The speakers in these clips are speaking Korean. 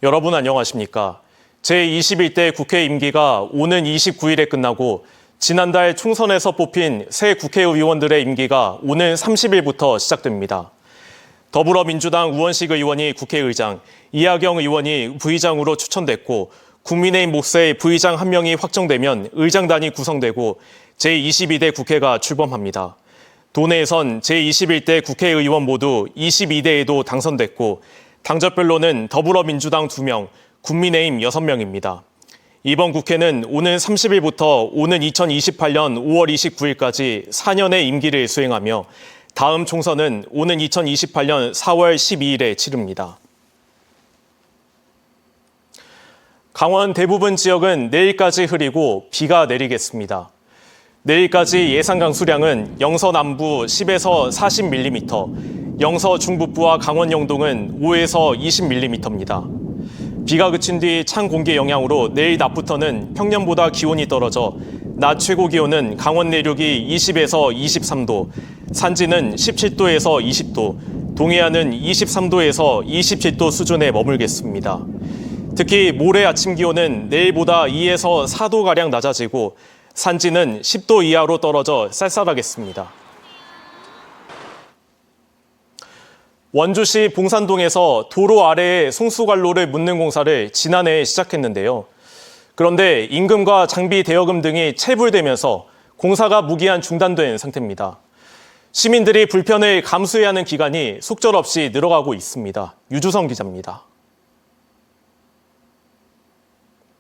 여러분 안녕하십니까? 제21대 국회 임기가 오는 29일에 끝나고 지난달 총선에서 뽑힌 새 국회의원들의 임기가 오는 30일부터 시작됩니다. 더불어민주당 우원식 의원이 국회의장, 이하경 의원이 부의장으로 추천됐고 국민의힘 몫의 부의장 1명이 확정되면 의장단이 구성되고 제22대 국회가 출범합니다. 도내에선 제21대 국회의원 모두 22대에도 당선됐고 당적별로는 더불어민주당 2명, 국민의힘 6명입니다. 이번 국회는 오는 30일부터 오는 2028년 5월 29일까지 4년의 임기를 수행하며 다음 총선은 오는 2028년 4월 12일에 치릅니다. 강원 대부분 지역은 내일까지 흐리고 비가 내리겠습니다. 내일까지 예상 강수량은 영서 남부 10에서 40mm, 영서 중북부와 강원 영동은 5에서 20mm입니다. 비가 그친 뒤 찬 공기 영향으로 내일 낮부터는 평년보다 기온이 떨어져 낮 최고 기온은 강원 내륙이 20에서 23도, 산지는 17도에서 20도, 동해안은 23도에서 27도 수준에 머물겠습니다. 특히 모레 아침 기온은 내일보다 2에서 4도가량 낮아지고 산지는 10도 이하로 떨어져 쌀쌀하겠습니다. 원주시 봉산동에서 도로 아래에 송수관로를 묻는 공사를 지난해 시작했는데요. 그런데 임금과 장비 대여금 등이 체불되면서 공사가 무기한 중단된 상태입니다. 시민들이 불편을 감수해야 하는 기간이 속절없이 늘어가고 있습니다. 유주성 기자입니다.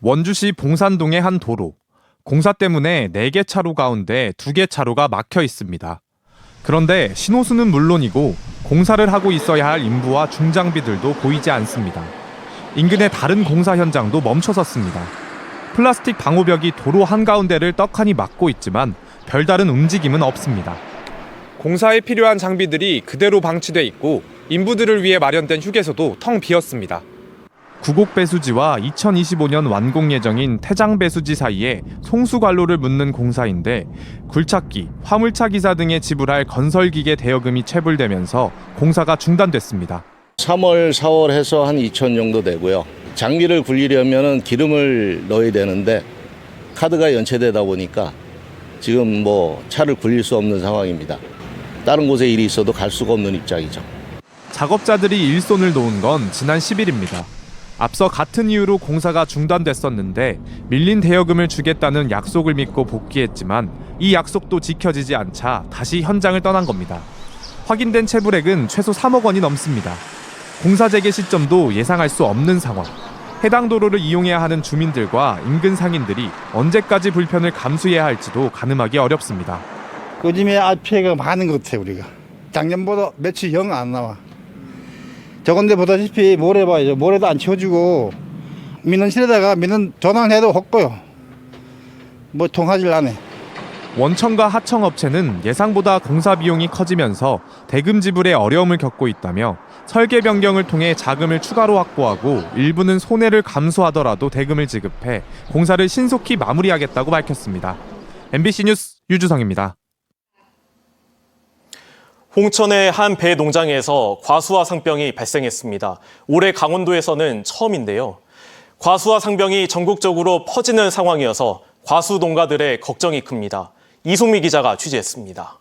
원주시 봉산동의 한 도로. 공사 때문에 4개 차로 가운데 2개 차로가 막혀 있습니다. 그런데 신호수는 물론이고 공사를 하고 있어야 할 인부와 중장비들도 보이지 않습니다. 인근의 다른 공사 현장도 멈춰섰습니다. 플라스틱 방호벽이 도로 한가운데를 떡하니 막고 있지만 별다른 움직임은 없습니다. 공사에 필요한 장비들이 그대로 방치돼 있고 인부들을 위해 마련된 휴게소도 텅 비었습니다. 구곡 배수지와 2025년 완공 예정인 태장 배수지 사이에 송수관로를 묻는 공사인데 굴착기, 화물차 기사 등에 지불할 건설기계 대여금이 체불되면서 공사가 중단됐습니다. 3월, 4월 해서 한 2천 정도 되고요. 장비를 굴리려면 기름을 넣어야 되는데 카드가 연체되다 보니까 지금 차를 굴릴 수 없는 상황입니다. 다른 곳에 일이 있어도 갈 수가 없는 입장이죠. 작업자들이 일손을 놓은 건 지난 10일입니다. 앞서 같은 이유로 공사가 중단됐었는데 밀린 대여금을 주겠다는 약속을 믿고 복귀했지만 이 약속도 지켜지지 않자 다시 현장을 떠난 겁니다. 확인된 체불액은 최소 3억 원이 넘습니다. 공사 재개 시점도 예상할 수 없는 상황. 해당 도로를 이용해야 하는 주민들과 인근 상인들이 언제까지 불편을 감수해야 할지도 가늠하기 어렵습니다. 요즘에 피해가 많은 것 같아요. 우리가 작년보다 며칠 영 안 나와. 저건데 보다시피 모래 봐야죠. 모래도 안 치워주고 민원실에다가 민원 전화를 해도 없고요. 통하질 않네. 원청과 하청업체는 예상보다 공사 비용이 커지면서 대금 지불에 어려움을 겪고 있다며 설계 변경을 통해 자금을 추가로 확보하고 일부는 손해를 감수하더라도 대금을 지급해 공사를 신속히 마무리하겠다고 밝혔습니다. MBC 뉴스 유주성입니다. 홍천의 한 배 농장에서 과수와 상병이 발생했습니다. 올해 강원도에서는 처음인데요. 과수와 상병이 전국적으로 퍼지는 상황이어서 과수 농가들의 걱정이 큽니다. 이송미 기자가 취재했습니다.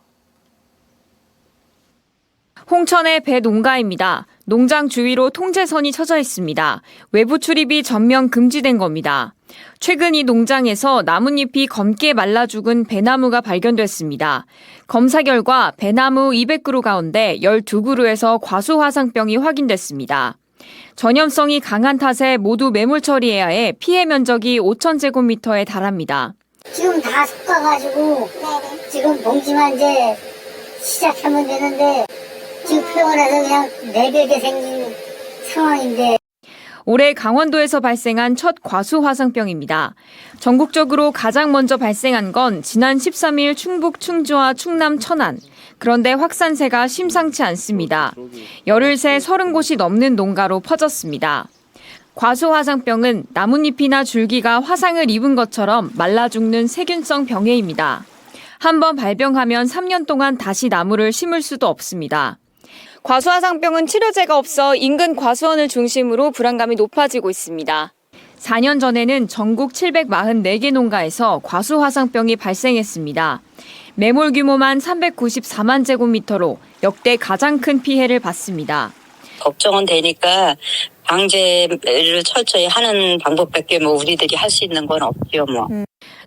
홍천의 배 농가입니다. 농장 주위로 통제선이 쳐져 있습니다. 외부 출입이 전면 금지된 겁니다. 최근 이 농장에서 나뭇잎이 검게 말라 죽은 배나무가 발견됐습니다. 검사 결과 배나무 200그루 가운데 12그루에서 과수화상병이 확인됐습니다. 전염성이 강한 탓에 모두 매몰 처리해야 해 피해 면적이 5,000제곱미터에 달합니다. 지금 다 섞어가지고 지금 봉지만 이제 시작하면 되는데 지금 표현해서 그냥 내벽에 생긴 상황인데. 올해 강원도에서 발생한 첫 과수화상병입니다. 전국적으로 가장 먼저 발생한 건 지난 13일 충북 충주와 충남 천안. 그런데 확산세가 심상치 않습니다. 열흘 새 30곳이 넘는 농가로 퍼졌습니다. 과수화상병은 나뭇잎이나 줄기가 화상을 입은 것처럼 말라 죽는 세균성 병해입니다. 한번 발병하면 3년 동안 다시 나무를 심을 수도 없습니다. 과수화상병은 치료제가 없어 인근 과수원을 중심으로 불안감이 높아지고 있습니다. 4년 전에는 전국 744개 농가에서 과수화상병이 발생했습니다. 매몰 규모만 394만 제곱미터로 역대 가장 큰 피해를 봤습니다. 걱정은 되니까 방제를 철저히 하는 방법밖에 우리들이 할 수 있는 건 없죠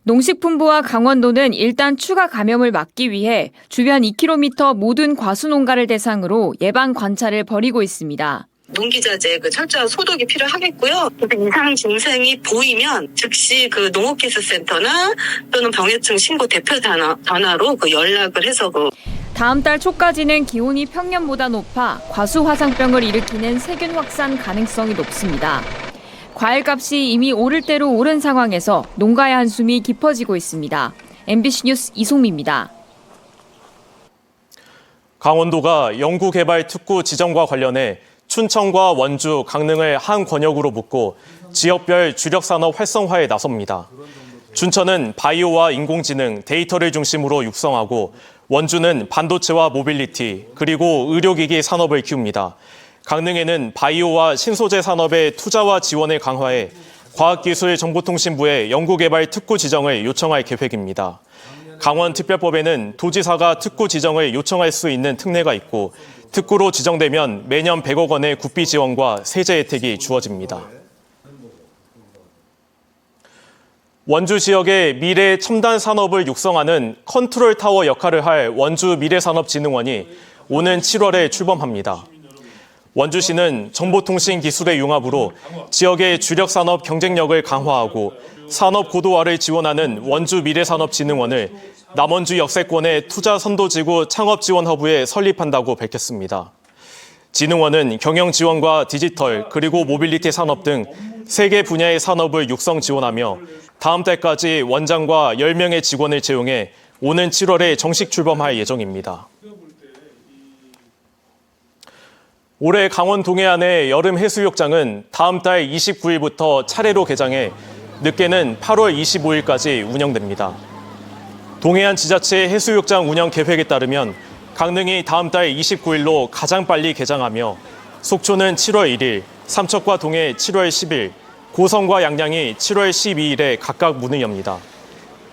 농식품부와 강원도는 일단 추가 감염을 막기 위해 주변 2km 모든 과수농가를 대상으로 예방 관찰을 벌이고 있습니다. 농기자재 철저한 소독이 필요하겠고요. 이상 증상이 보이면 즉시 농업기술센터나 또는 병해충 신고 대표 전화로 연락을 해서 다음 달 초까지는 기온이 평년보다 높아 과수화상병을 일으키는 세균 확산 가능성이 높습니다. 과일값이 이미 오를 대로 오른 상황에서 농가의 한숨이 깊어지고 있습니다. MBC 뉴스 이송미입니다. 강원도가 연구개발 특구 지정과 관련해 춘천과 원주, 강릉을 한 권역으로 묶고 지역별 주력산업 활성화에 나섭니다. 춘천은 바이오와 인공지능, 데이터를 중심으로 육성하고 원주는 반도체와 모빌리티, 그리고 의료기기 산업을 키웁니다. 강릉에는 바이오와 신소재 산업의 투자와 지원을 강화해 과학기술정보통신부에 연구개발 특구 지정을 요청할 계획입니다. 강원특별법에는 도지사가 특구 지정을 요청할 수 있는 특례가 있고 특구로 지정되면 매년 100억 원의 국비 지원과 세제 혜택이 주어집니다. 원주 지역의 미래 첨단 산업을 육성하는 컨트롤 타워 역할을 할 원주 미래산업진흥원이 오는 7월에 출범합니다. 원주시는 정보통신 기술의 융합으로 지역의 주력 산업 경쟁력을 강화하고 산업 고도화를 지원하는 원주 미래산업진흥원을 남원주 역세권의 투자 선도지구 창업지원허브에 설립한다고 밝혔습니다. 진흥원은 경영 지원과 디지털 그리고 모빌리티 산업 등 3개 분야의 산업을 육성 지원하며 다음 달까지 원장과 10명의 직원을 채용해 오는 7월에 정식 출범할 예정입니다. 올해 강원 동해안의 여름 해수욕장은 다음 달 29일부터 차례로 개장해 늦게는 8월 25일까지 운영됩니다. 동해안 지자체 해수욕장 운영 계획에 따르면 강릉이 다음 달 29일로 가장 빨리 개장하며 속초는 7월 1일, 삼척과 동해 7월 10일, 고성과 양양이 7월 12일에 각각 문을 엽니다.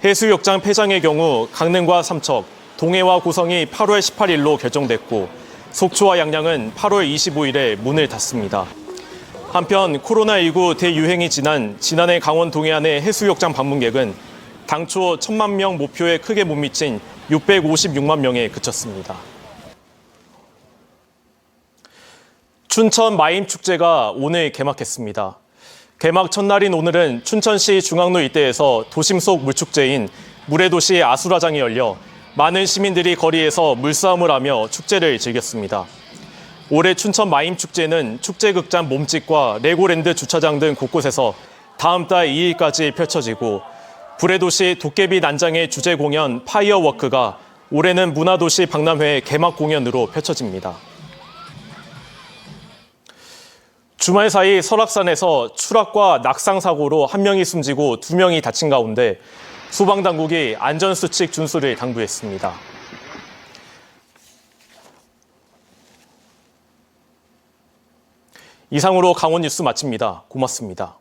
해수욕장 폐장의 경우 강릉과 삼척, 동해와 고성이 8월 18일로 결정됐고 속초와 양양은 8월 25일에 문을 닫습니다. 한편 코로나19 대유행이 지난 지난해 강원 동해안의 해수욕장 방문객은 당초 1,000만 명 목표에 크게 못 미친 656만 명에 그쳤습니다. 춘천 마임축제가 오늘 개막했습니다. 개막 첫날인 오늘은 춘천시 중앙로 일대에서 도심 속 물축제인 물의 도시 아수라장이 열려 많은 시민들이 거리에서 물싸움을 하며 축제를 즐겼습니다. 올해 춘천 마임축제는 축제극장 몸짓과 레고랜드 주차장 등 곳곳에서 다음 달 2일까지 펼쳐지고 불의 도시 도깨비 난장의 주제 공연 파이어워크가 올해는 문화도시 박람회 개막 공연으로 펼쳐집니다. 주말 사이 설악산에서 추락과 낙상 사고로 1명이 숨지고 2명이 다친 가운데 소방당국이 안전수칙 준수를 당부했습니다. 이상으로 강원 뉴스 마칩니다. 고맙습니다.